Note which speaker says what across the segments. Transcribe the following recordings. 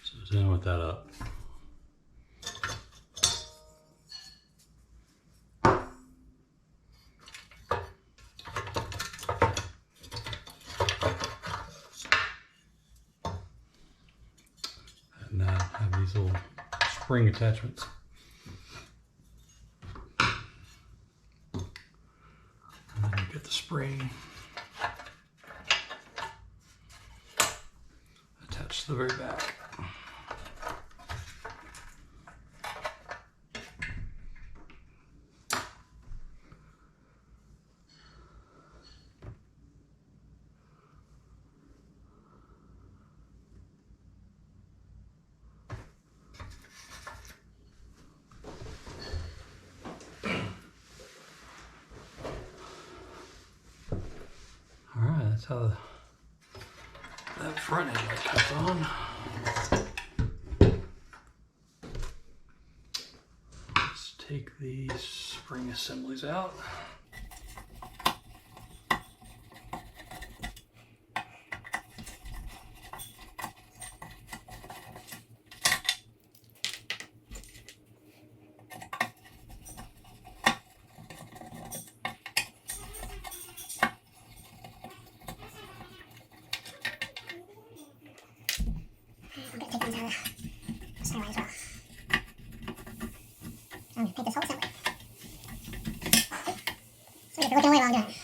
Speaker 1: So then with that up. And have these little spring attachments. And then you get the spring attached to the very back. That's how that front headlight comes on. Let's take these spring assemblies out.
Speaker 2: I'm going to take this whole assembly. So you have to look away while I'm doing it.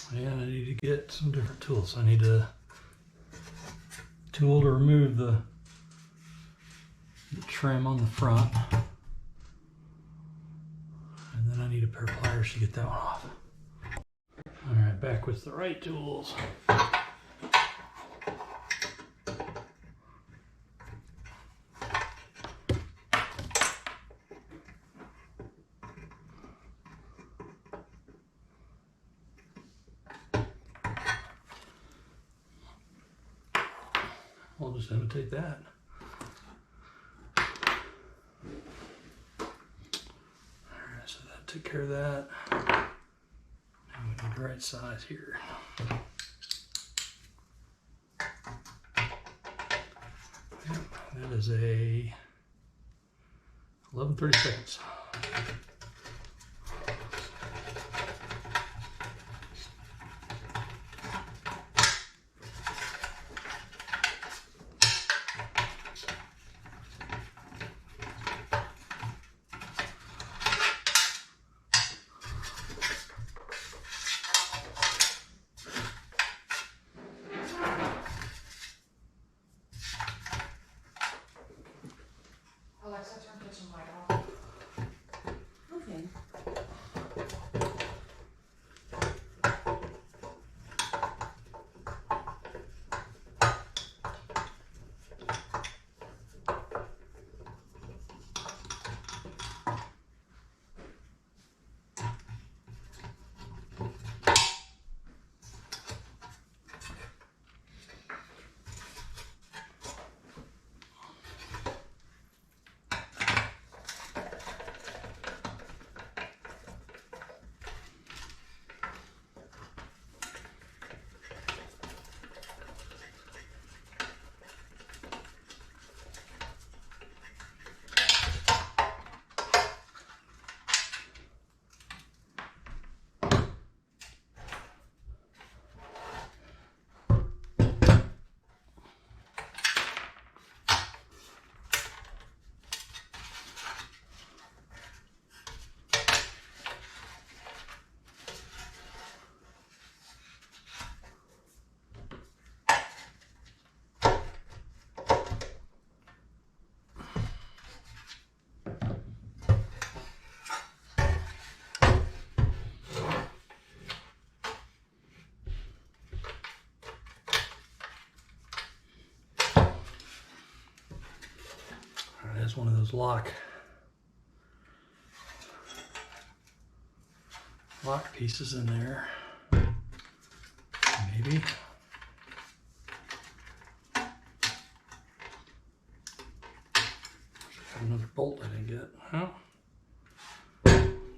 Speaker 1: And I need to get some different tools. I need a tool to remove the trim on the front. And then I need a pair of pliers to get that one off. All right, back with the right tools. I'll just imitate that. Alright, so that took care of that. Now we need the right size here. Yep, that is a 11/32. those lock pieces in there. Maybe. Another bolt I didn't get. Huh?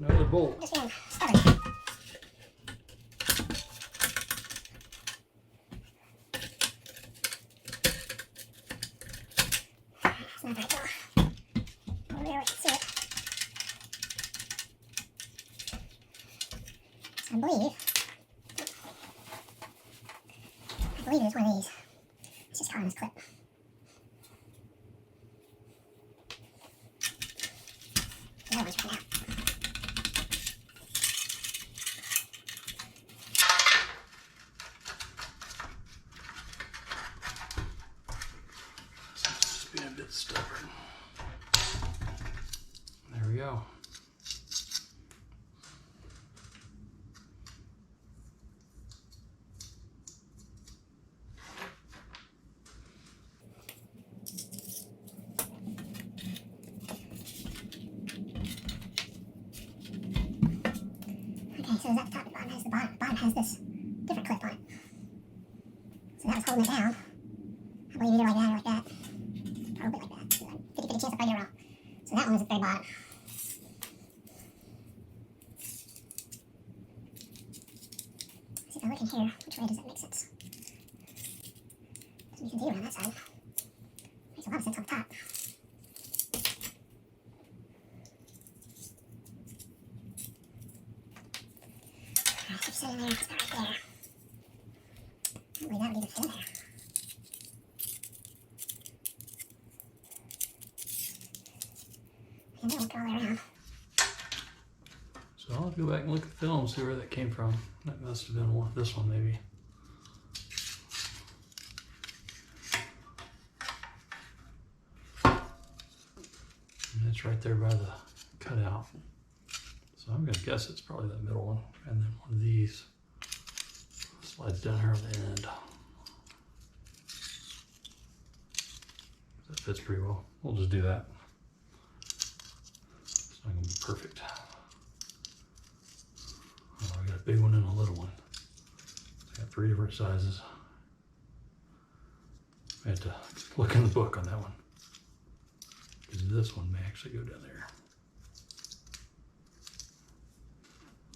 Speaker 1: Another bolt.
Speaker 2: Just being stubborn. It's not very cool. Over there we can see it. So I believe it's one of these. It's just caught on this clip. The other one's right out.
Speaker 1: Just being a bit stubborn. There we go.
Speaker 2: Okay, so is that the top? The bottom has the bottom. The bottom has this different clip on it. So that was holding it down. I believe either like that or like that. Probably like that. 50-50 chance I'll probably get it wrong. So that one was at the very bottom. See if I look in here, which way does that make sense? Doesn't make sense either on that side. Makes a lot of sense on the top. Alright, keep sitting there, it's about right there. I believe that would even fit in there. And then we'll go all the way around.
Speaker 1: So I'll go back and look at the film and see where that came from. That must have been one, this one maybe. And it's right there by the cutout. So I'm gonna guess it's probably that middle one. And then one of these slides down here on the end. That fits pretty well. We'll just do that. It's not gonna be perfect. Oh, I got a big one and a little one. I got 3 different sizes. I had to look in the book on that one. Because this one may actually go down there.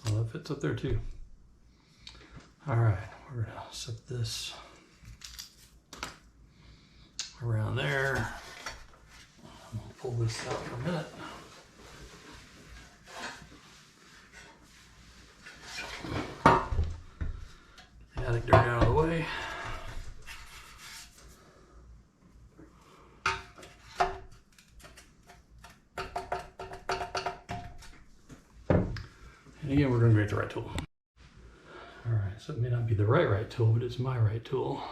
Speaker 1: Well, that fits up there too. All right, we're gonna set this around there. We'll pull this out for a minute. Get the attic dirt out of the way. And again, we're going to grate the right tool. All right, so it may not be the right tool, but it's my right tool.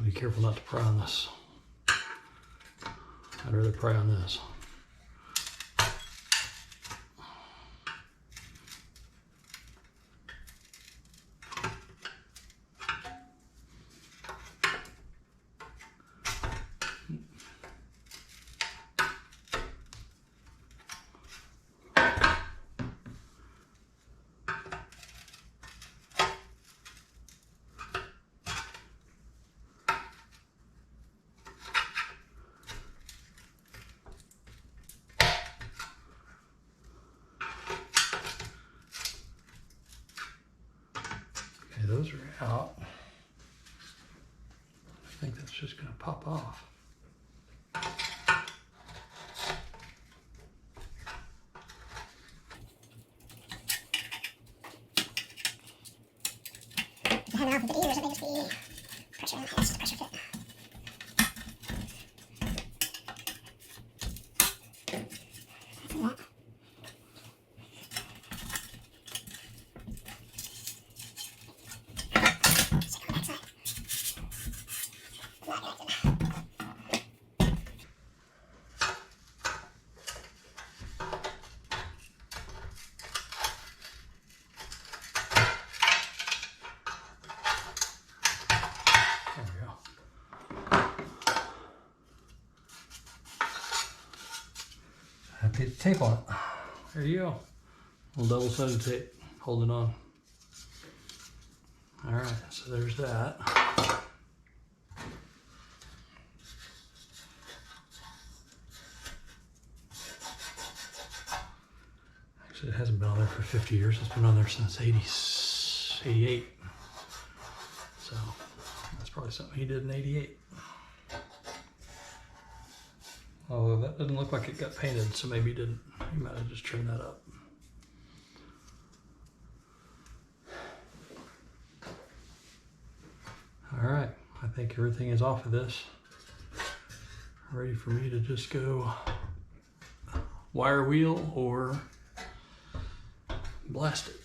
Speaker 1: Be careful not to pry on this. I'd rather pry on this. Okay, those are out. I think that's just going to pop off.
Speaker 2: If you have it off with the ears, it may just be pressure. It's just a pressure fit. That's that.
Speaker 1: a piece of tape on it. There you go. A little double-sided tape holding on. All right, so there's that. Actually, it hasn't been on there for 50 years. It's been on there since 88. So that's probably something he did in 88. Although that doesn't look like it got painted, so maybe he didn't. He might have just trimmed that up. All right, I think everything is off of this. Ready for me to just go wire wheel or blast it.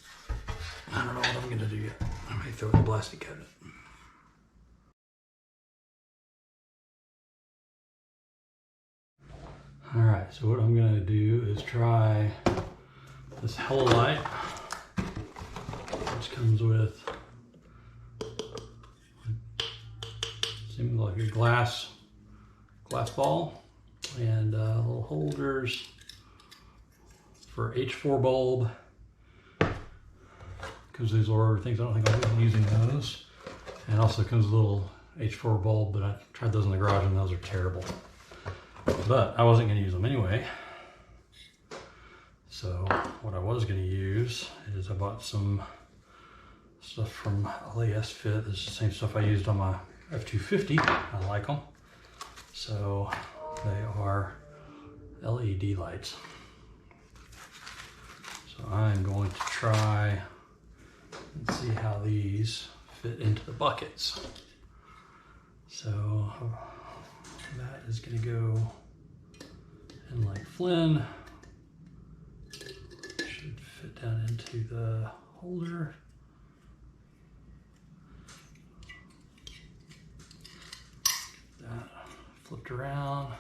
Speaker 1: I don't know what I'm gonna do yet. I may throw it in the blasting cabinet. All right, so what I'm gonna do is try this Headlight, which comes with, seems like a glass ball and little holders for H4 bulb, because these are things I don't think I'll be using those. And also comes with a little H4 bulb, but I tried those in the garage and those are terrible. But I wasn't going to use them anyway. So what I was going to use is I bought some stuff from LAS Fit. This is the same stuff I used on my F250. I like them. So they are LED lights. So I'm going to try and see how these fit into the buckets. So that is going to go in like Flynn. Should fit down into the holder. That flipped around.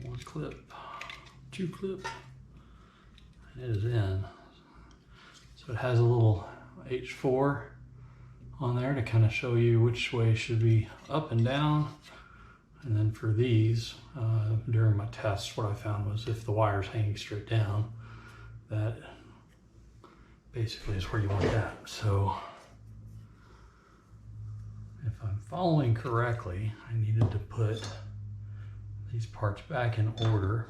Speaker 1: One clip, two clip, and it is in. So it has a little H4 on there to kind of show you which way should be up and down. And then for these, during my tests, what I found was if the wire's hanging straight down, that basically is where you want that. So if I'm following correctly, I needed to put these parts back in order.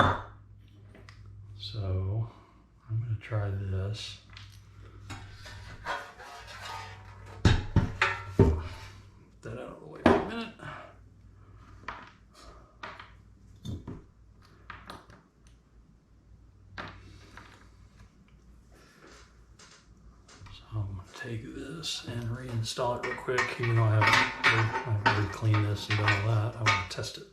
Speaker 1: So I'm going to try this. Get that out of the way for a minute. So I'm going to take this and reinstall it real quick. Even though I haven't already cleaned this and done all that, I want to test it.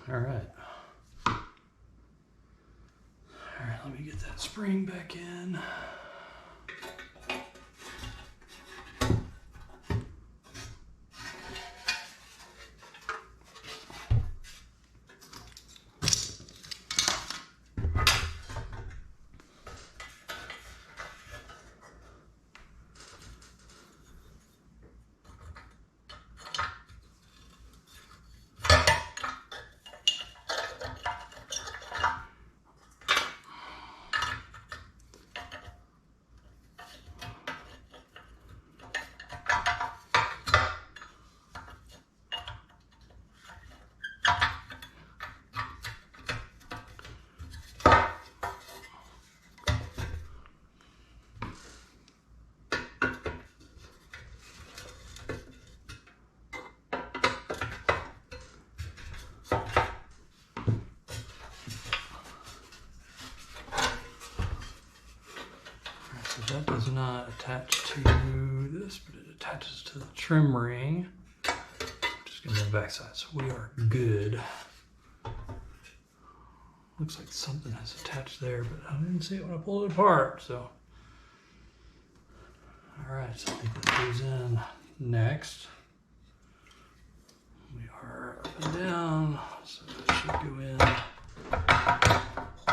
Speaker 1: All right. All right, let me get that spring back in. do this, but it attaches to the trim ring. Just gonna do the back side, so we are good. Looks like something has attached there, but I didn't see it when I pulled it apart, so. All right, so I think that goes in next. We are up and down, so it should go in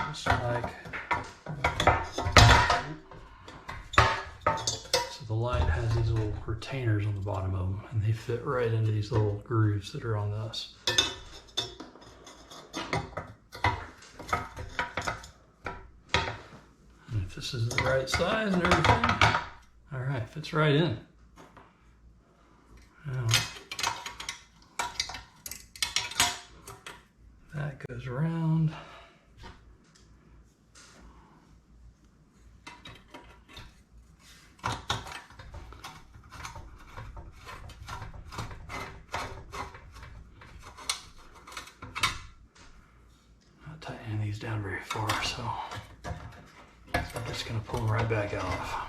Speaker 1: just like. So the light has these little retainers on the bottom of them, and they fit right into these little grooves that are on this. And if this is the right size and everything, all right, fits right in. Now, that goes around. Not tightening these down very far, so I'm just going to pull them right back off.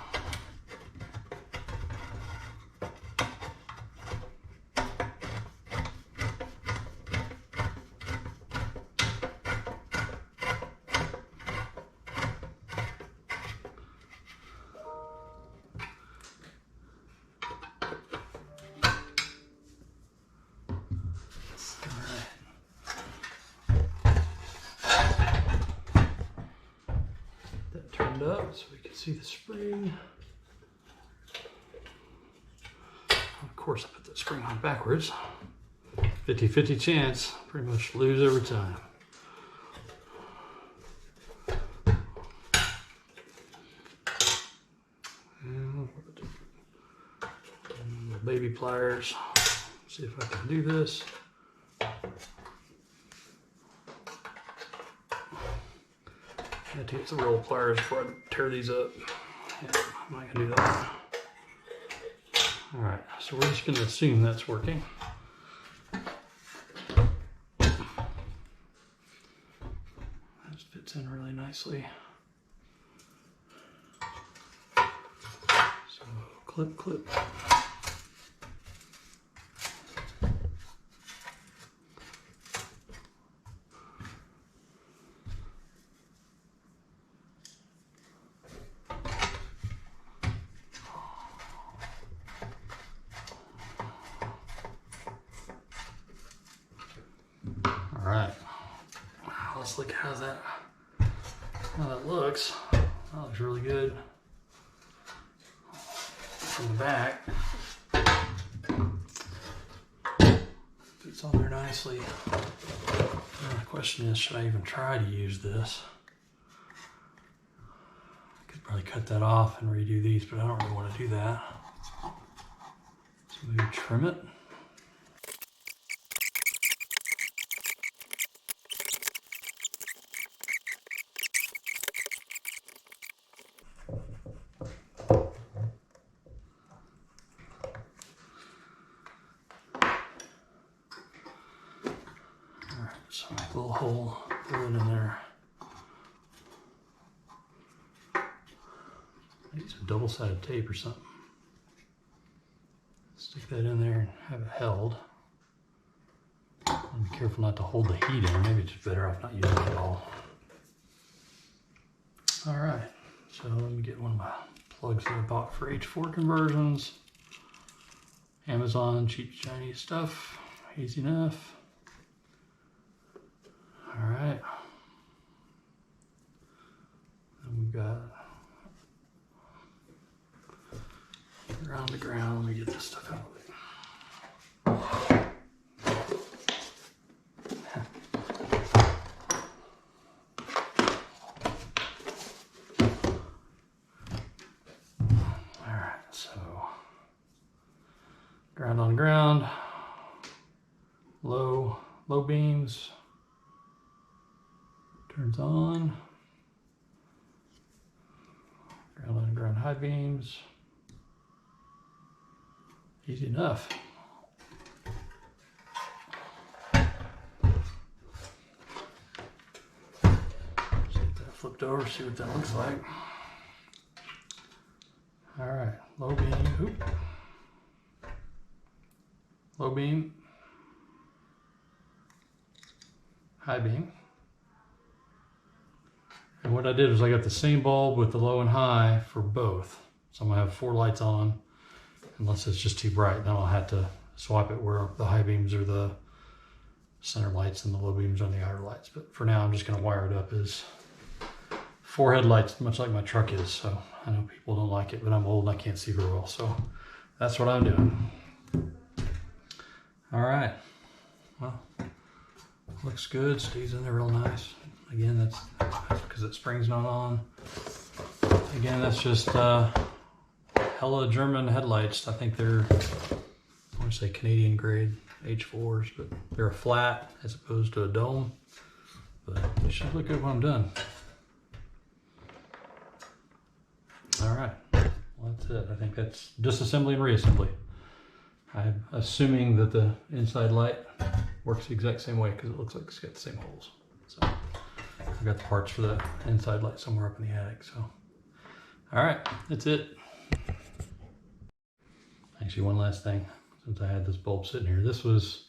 Speaker 1: Up so we can see the spring. Of course, I put that spring on backwards. 50-50 chance, pretty much lose every time. And baby pliers. See if I can do this. I have to get some roll pliers before I tear these up. Yeah, I'm not gonna do that. All right, so we're just gonna assume that's working. That fits in really nicely. So clip, clip. All right, let's look how that looks. That looks really good. From the back, fits on there nicely. Now the question is, should I even try to use this? I could probably cut that off and redo these, but I don't really want to do that. So maybe trim it. So make a little hole, put it in there. Maybe some double-sided tape or something. Stick that in there and have it held. And be careful not to hold the heat in. Maybe it's just better off not using it at all. All right, so let me get one of my plugs that I bought for H4 conversions. Amazon, cheap Chinese stuff, easy enough. All right, and we've got ground to ground. Let me get this stuff out of it. All right, so ground on ground, low beams. Turns on. Ground on ground high beams. Easy enough. Just get that flipped over, see what that looks like. All All right, low beam, oop. Low beam, high beam. And what I did was I got the same bulb with the low and high for both. So I'm gonna have 4 lights on, unless it's just too bright. Then I'll have to swap it where the high beams are the center lights and the low beams are the outer lights. But for now, I'm just gonna wire it up as 4 headlights, much like my truck is. So I know people don't like it, but I'm old and I can't see very well. So that's what I'm doing. All right, well, looks good, stays in there real nice. Again, that's because the spring's not on. Again, that's just hella German headlights. I think they're, I want to say Canadian grade H4s, but they're a flat as opposed to a dome. But it should look good when I'm done. All right, well, that's it. I think that's disassembly and reassembly. I'm assuming that the inside light works the exact same way because it looks like it's got the same holes. So I've got the parts for the inside light somewhere up in the attic. So, all right, that's it. Actually, one last thing, since I had this bulb sitting here, this was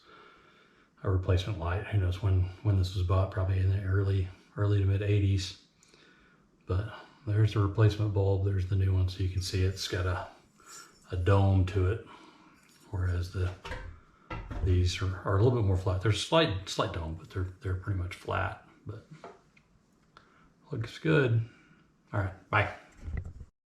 Speaker 1: a replacement light. Who knows when this was bought? Probably in the early to mid 80s. But there's the replacement bulb. There's the new one, so you can see it's got a dome to it. Whereas these are a little bit more flat. There's slight dome, but they're pretty much flat. But looks good. All right, bye.